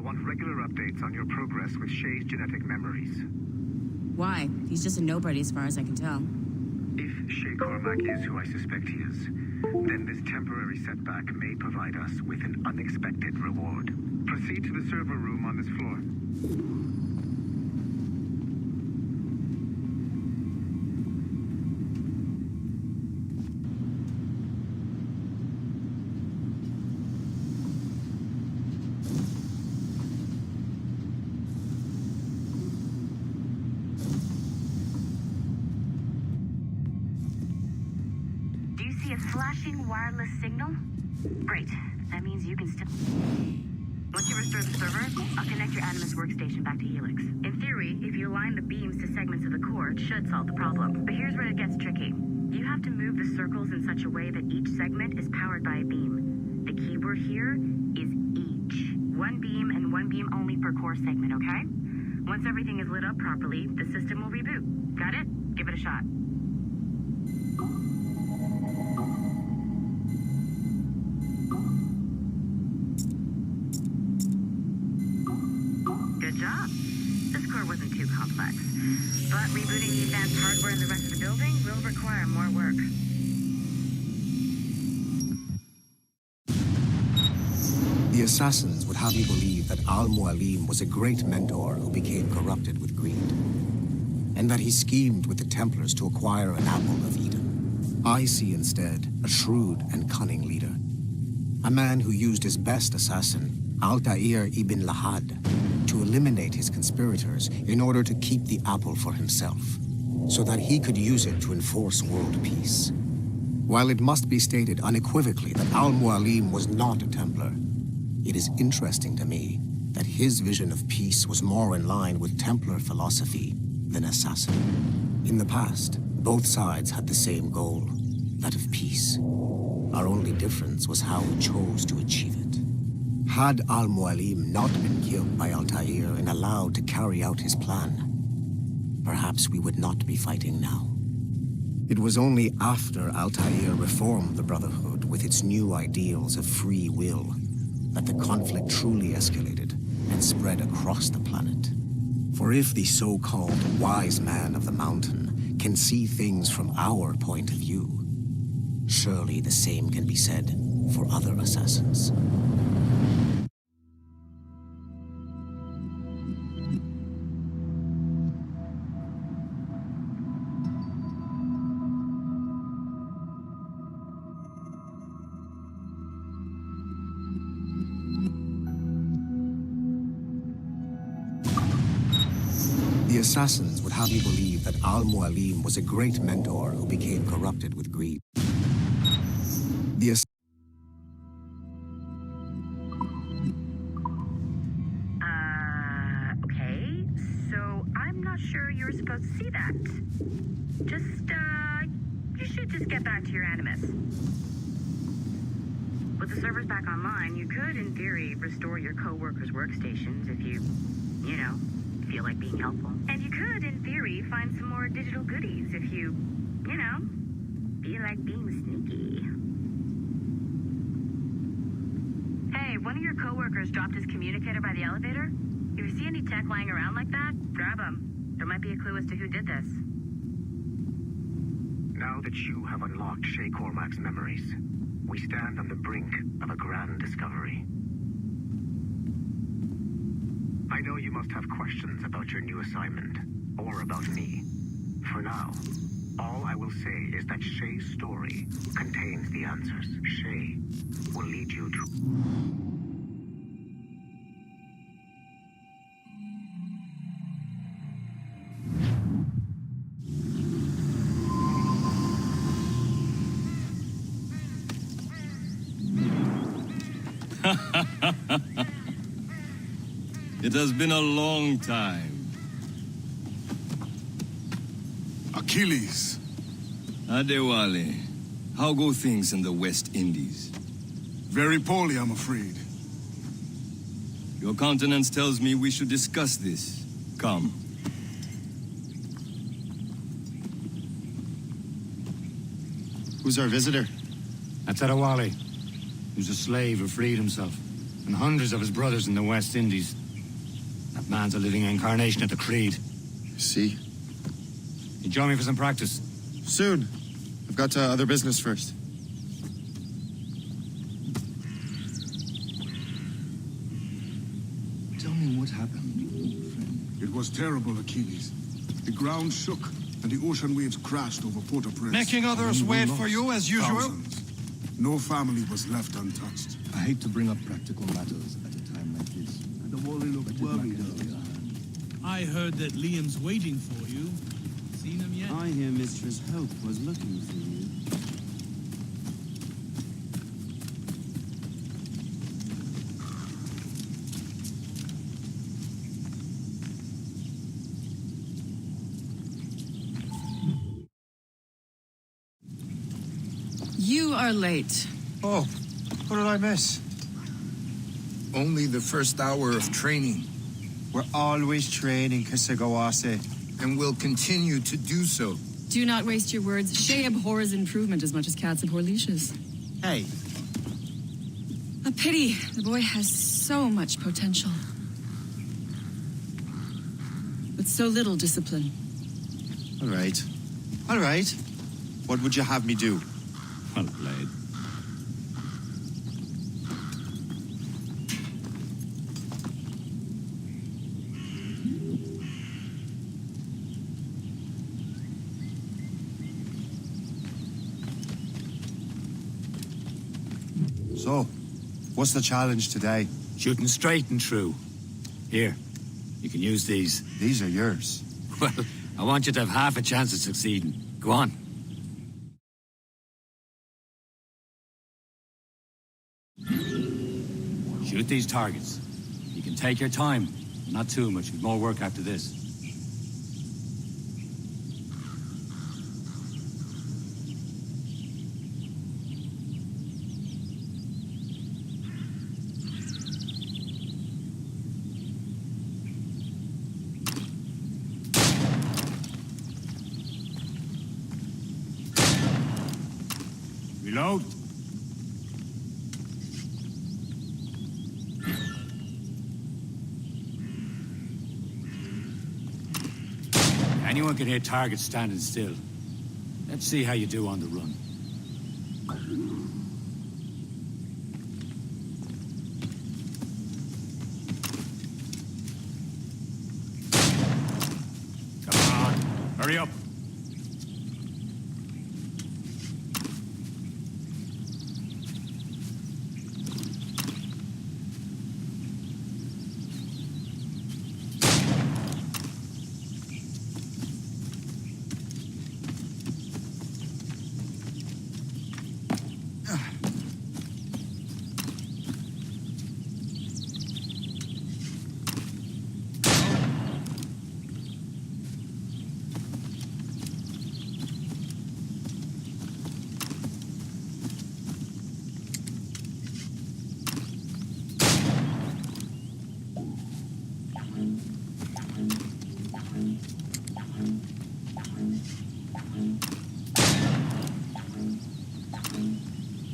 want regular updates on your progress with Shay's genetic memories. Why? He's just a nobody as far as I can tell. If Shay Cormac is who I suspect he is, then this temporary setback may provide us with an unexpected reward. Proceed to the server room on this floor. Flashing wireless signal? Great. That means you can still... Once you restore the server, I'll connect your Animus workstation back to Helix. In theory, if you align the beams to segments of the core, it should solve the problem. But here's where it gets tricky. You have to move the circles in such a way that each segment is powered by a beam. The keyword here is each. One beam and one beam only per core segment, okay? Once everything is lit up properly, the system will reboot. Got it? Give it a shot. Wasn't too complex, but rebooting the advanced hardware in the rest of the building will require more work. The assassins would have you believe that Al-Mualim was a great mentor who became corrupted with greed, and that he schemed with the Templars to acquire an apple of Eden. I see instead a shrewd and cunning leader, a man who used his best assassin, Altair ibn Lahad, to eliminate his conspirators in order to keep the apple for himself, so that he could use it to enforce world peace. While it must be stated unequivocally that Al-Mualim was not a Templar, it is interesting to me that his vision of peace was more in line with Templar philosophy than assassin. In the past, both sides had the same goal, that of peace. Our only difference was how we chose to achieve it. Had Al-Mualim not been killed by Altair and allowed to carry out his plan, perhaps we would not be fighting now. It was only after Altair reformed the Brotherhood with its new ideals of free will that the conflict truly escalated and spread across the planet. For if the so-called wise man of the mountain can see things from our point of view, surely the same can be said for other assassins. The assassins would have you believe that Al-Mualim was a great mentor who became corrupted with greed. Okay, so I'm not sure you were supposed to see that. You should just get back to your Animus. With the servers back online, you could, in theory, restore your co-workers' workstations if you feel like being helpful. And you could, in theory, find some more digital goodies if you feel like being sneaky. Hey, one of your co-workers dropped his communicator by the elevator. If you see any tech lying around like that, grab them. There might be a clue as to who did this. Now that you have unlocked Shay Cormac's memories, we stand on the brink of a grand discovery. I know you must have questions about your new assignment, or about me. For now, all I will say is that Shay's story contains the answers. Shay will lead you to... It has been a long time. Achilles. Adewale, how go things in the West Indies? Very poorly, I'm afraid. Your countenance tells me we should discuss this. Come. Who's our visitor? That's Adewale, who's a slave who freed himself, and hundreds of his brothers in the West Indies. That man's a living incarnation of the Creed. See? You join me for some practice? Soon. I've got other business first. Tell me what happened, old friend. It was terrible, Achilles. The ground shook, and the ocean waves crashed over Port-au-Prince. Making others And we wait lost for you as usual? thousands. No family was left untouched. I hate to bring up practical matters at a time like this. The Wally looked worried. I heard that Liam's waiting for you. Seen him yet? I hear Mistress Hope was looking for you. You are late. Oh, what did I miss? Only the first hour of training. We're always training, Kisagawase. And will continue to do so. Do not waste your words. Shay abhors improvement as much as cats abhor leashes. Hey. A pity. The boy has so much potential. With so little discipline. All right. All right. What would you have me do? Well played. So, what's the challenge today? Shooting straight and true. Here, you can use these. These are yours. Well, I want you to have half a chance of succeeding. Go on. Shoot these targets. You can take your time. Not too much. We've more work after this. Reload. Anyone can hit targets standing still. Let's see how you do on the run. Come on, hurry up.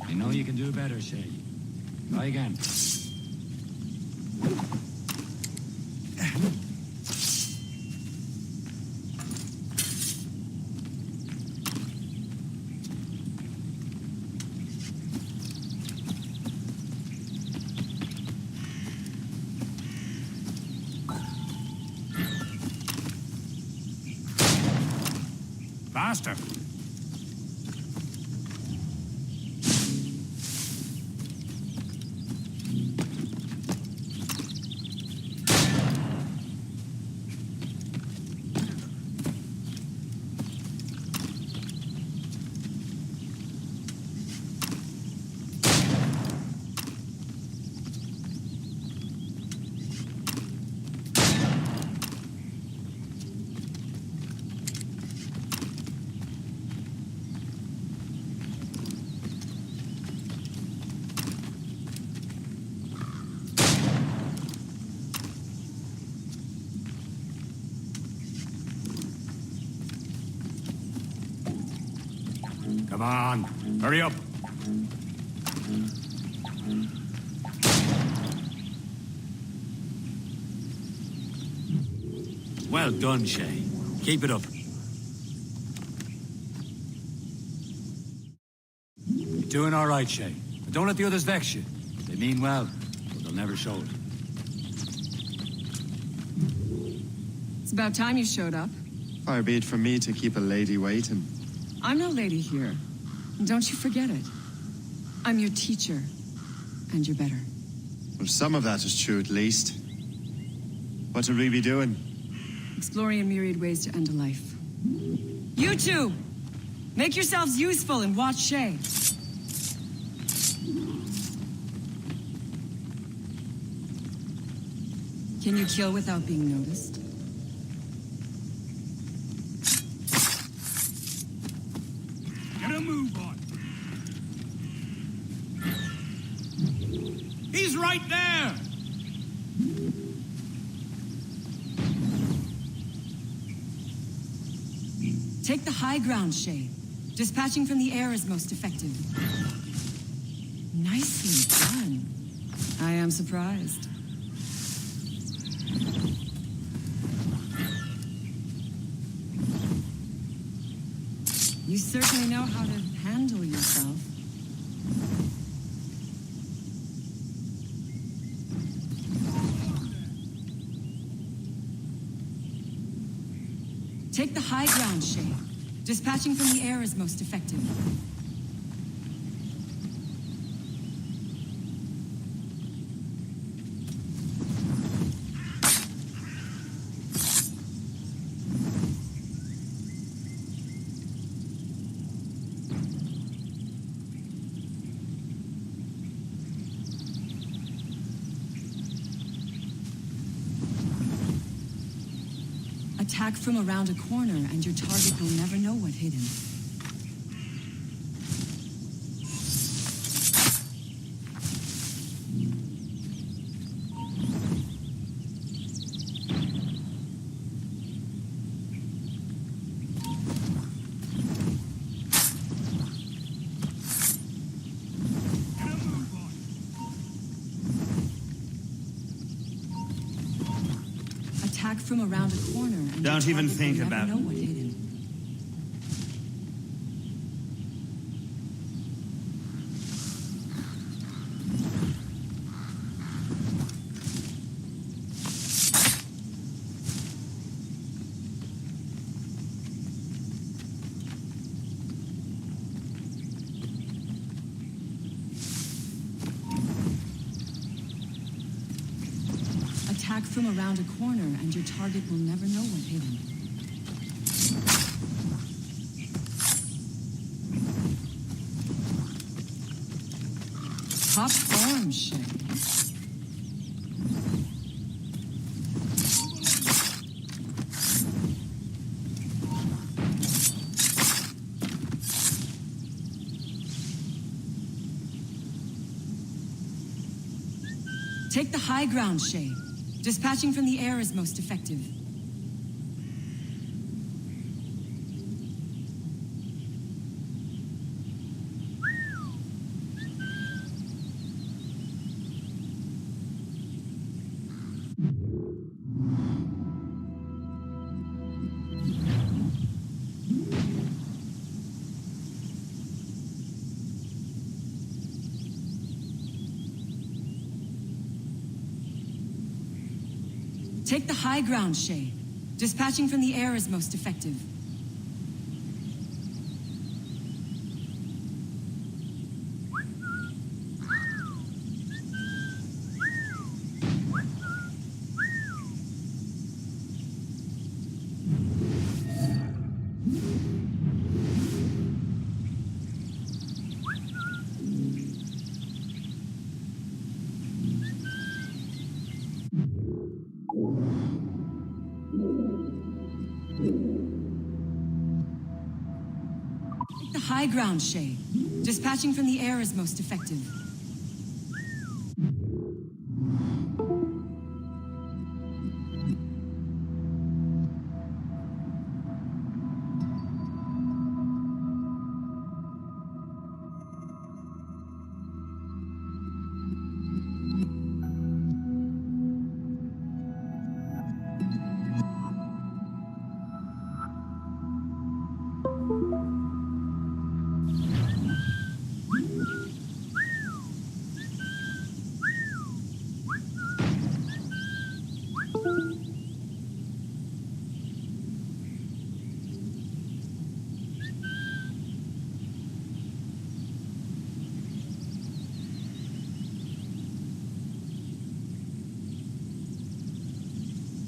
I know you can do better, Shay. Try again. Faster. Come on, hurry up. Well done, Shay. Keep it up. You're doing all right, Shay. But don't let the others vex you. They mean well, but they'll never show it. It's about time you showed up. Far be it from me to keep a lady waiting. I'm no lady here. And don't you forget it. I'm your teacher. And you're better. Well, some of that is true at least. What would we be doing? Exploring a myriad ways to end a life. You two! Make yourselves useful and watch Shay. Can you kill without being noticed? Get a move on. He's right there! Take the high ground, Shay. Dispatching from the air is most effective. Nicely done. I am surprised. You certainly know how to handle yourself. Take the high ground, Shay. Dispatching from the air is most effective. Attack from around a corner, and your target will never know what hit him. Attack from around a corner, and Don't even think about it. Know what hit him. Attack from around a corner, and your target will never know what hit him. Top form, Shay. Take the high ground, Shay. Dispatching from the air is most effective. Take the high ground, Shay. Dispatching from the air is most effective. Take the high ground, Shay. Dispatching from the air is most effective.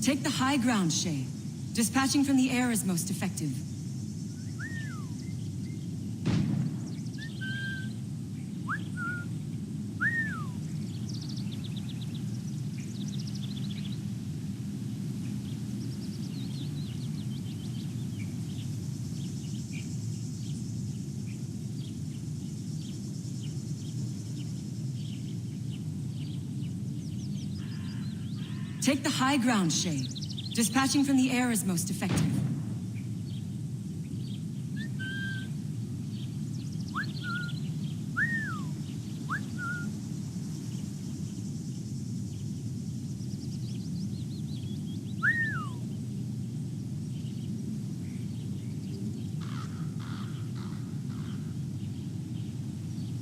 Take the high ground, Shay. Dispatching from the air is most effective. Take the high ground, Shay. Dispatching from the air is most effective.